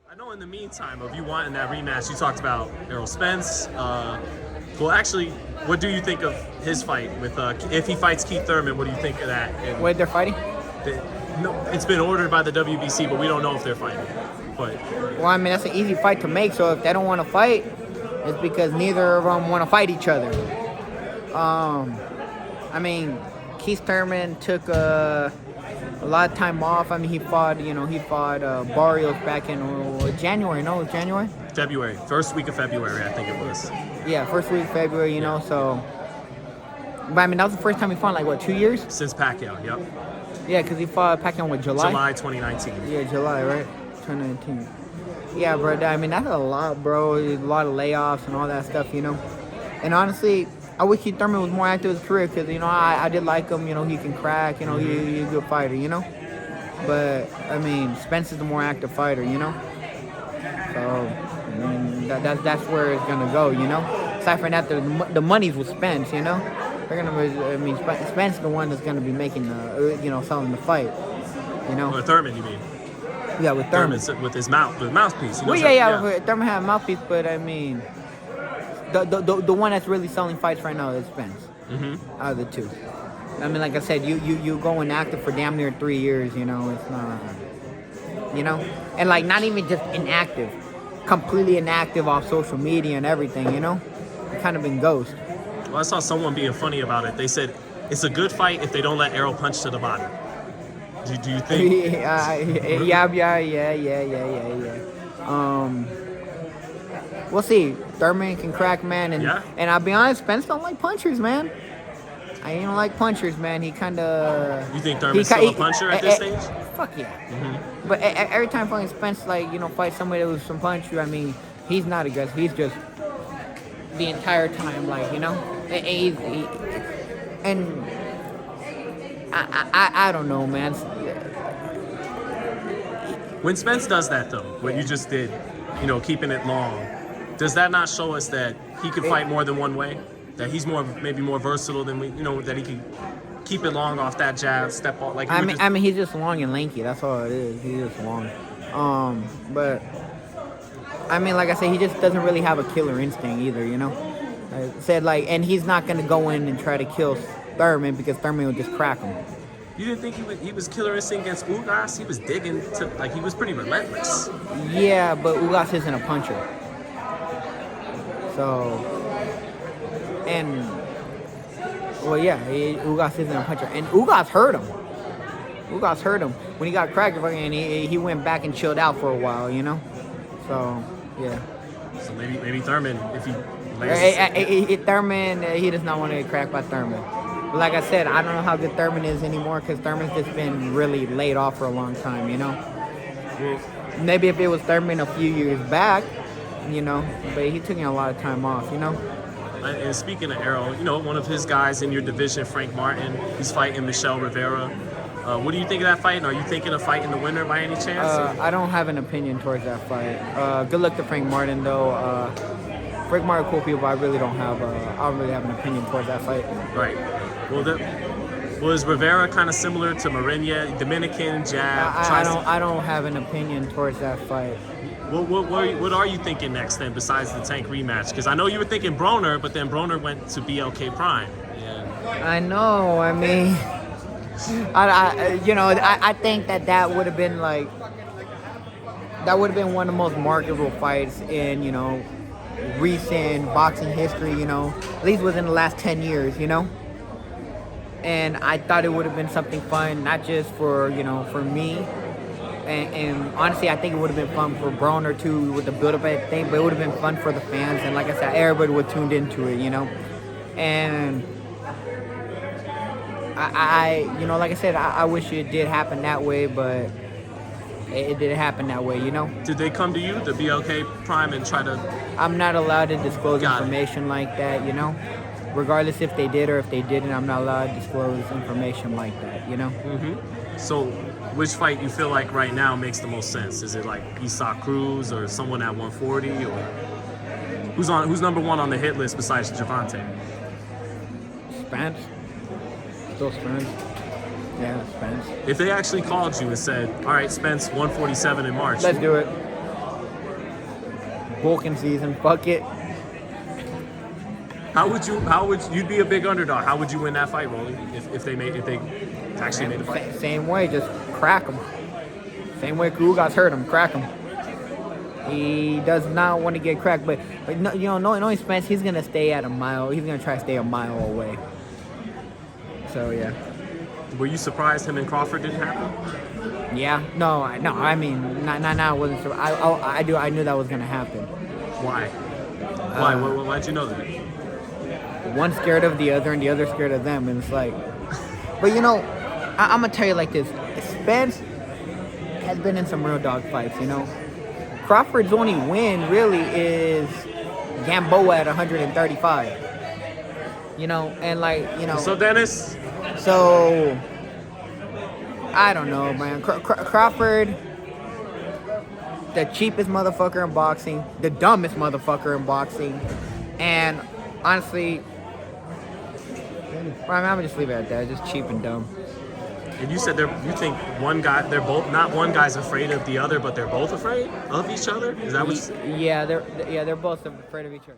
I know in the meantime of you wanting that rematch, you talked about Errol Spence. Well, actually, what do you think of his fight with if he fights Keith Thurman? What do you think of that? And Wait, they're fighting? no, it's been ordered by the WBC, but we don't know if they're fighting. But Well, I mean, that's an easy fight to make. So if they don't want to fight, it's because neither of them want to fight each other. I mean, Keith Thurman took a lot of time off. I mean, he fought Barrios back in January. No, it was January? February, first week of February, I think it was. Yeah, first week of February, you know, so. But I mean, that was the first time he fought in, like, what, 2 years? Since Pacquiao, yep. Yeah, because he fought Pacquiao in July? July 2019. Yeah, July, right? 2019. Yeah, bro, I mean, that's a lot, bro. A lot of layoffs and all that stuff, you know. And honestly, I wish Keith Thurman was more active in his career because, you know, I did like him. You know, he can crack. You know, he's a good fighter, you know. But, I mean, Spence is the more active fighter, you know. So, I mean, that's where it's going to go, you know. Aside from that, the money's with Spence, you know. They're gonna. I mean, Spence is the one that's gonna be making, selling the fight, you know. Or Thurman, you mean? Yeah, with Thurman. With his mouthpiece. Well, yeah. Thurman had a mouthpiece, but I mean, the one that's really selling fights right now is Spence. Out of the two. I mean, like I said, you go inactive for damn near 3 years, you know. It's not, you know, and like not even just inactive, completely inactive off social media and everything, you know. Kind of been ghost. Well, I saw someone being funny about it. They said it's a good fight if they don't let Errol punch to the body. Do you think? Yeah. We'll see. Thurman can crack, man, and I'll be honest, Spence don't like punchers, man. I don't like punchers, man. He kind of. You think Thurman's still a puncher at this stage? Fuck yeah. But every time fucking Spence fights somebody that was some punch you, I mean, he's not aggressive. He's just the entire time, like, you know. And I don't know, man. When Spence does that, though, what you just did, you know, keeping it long, does that not show us that he can fight more than one way? That he's maybe more versatile than we, you know, that he can keep it long off that jab, step off like. I mean, he's just long and lanky. That's all it is. He's just long. But I mean, like I said, he just doesn't really have a killer instinct either, you know. I said, like, and he's not gonna go in and try to kill Thurman because Thurman will just crack him. You didn't think he was killer instinct against Ugas? He was digging to, like, he was pretty relentless. Yeah, but Ugas isn't a puncher. So, and well, yeah, Ugas isn't a puncher, and Ugas hurt him. When he got cracked, and he went back and chilled out for a while, you know. So, yeah. So maybe Thurman, if he Thurman, he does not want to get cracked by Thurman. But like I said, I don't know how good Thurman is anymore because Thurman's just been really laid off for a long time, you know. Well, maybe if it was Thurman a few years back, you know, but he took a lot of time off, you know. And speaking of Errol, you know, one of his guys in your division, Frank Martin, he's fighting Michel Rivera. What do you think of that fight? And are you thinking of fighting the winner by any chance? I don't have an opinion towards that fight. Good luck to Frank Martin, though. Frank Martin, cool people, but I really don't have an opinion towards that fight. Right. Well, was Rivera kind of similar to Mariña, Dominican jab? I don't have an opinion towards that fight. What are you thinking next then, besides the Tank rematch? Because I know you were thinking Broner, but then Broner went to BLK Prime. Yeah. I know. I mean, I think that would have been like one of the most marketable fights in, you know, recent boxing history, you know, at least within the last 10 years, you know. And I thought it would have been something fun, not just for, you know, for me. And honestly, I think it would have been fun for Broner too with the build-up thing, but it would have been fun for the fans. And like I said, everybody would have tuned into it, you know. And I you know, like I said, I wish it did happen that way, but it didn't happen that way, you know. Did they come to you, the BLK Prime, and try to... I'm not allowed to disclose information like that, you know. Regardless if they did or if they didn't, I'm not allowed to disclose information like that, you know. So which fight you feel like right now makes the most sense? Is it like Isaac Cruz or someone at 140, or who's number one on the hit list besides Javante? Spence. Still Spence. Yeah, Spence. If they actually called you and said, all right, Spence, 147 in March. Let's do it. bulking season. Fuck it. How would you'd be a big underdog? How would you win that fight, Rolly? If they actually made a fight? Same way, just crack him. Same way Kugas hurt him, crack him. He does not want to get cracked, but no, you know, knowing Spence, he's gonna stay at a mile. He's gonna try to stay a mile away. So yeah. Were you surprised him and Crawford didn't happen? Yeah. No. I mean, I wasn't sure. I knew that was gonna happen. Why? Why'd you know that? One scared of the other, and the other scared of them, and it's like. But you know, I'm gonna tell you like this: Spence has been in some real dog fights. You know, Crawford's only win really is Gamboa at 135. You know, and like you know. So Dennis. So I don't know, man. Crawford, the cheapest motherfucker in boxing, the dumbest motherfucker in boxing, and honestly, I'm gonna just leave it at that. Just cheap and dumb. And you said you think one guy, they're both, not one guy's afraid of the other, but they're both afraid of each other? Is that what? Yeah, they're both afraid of each other.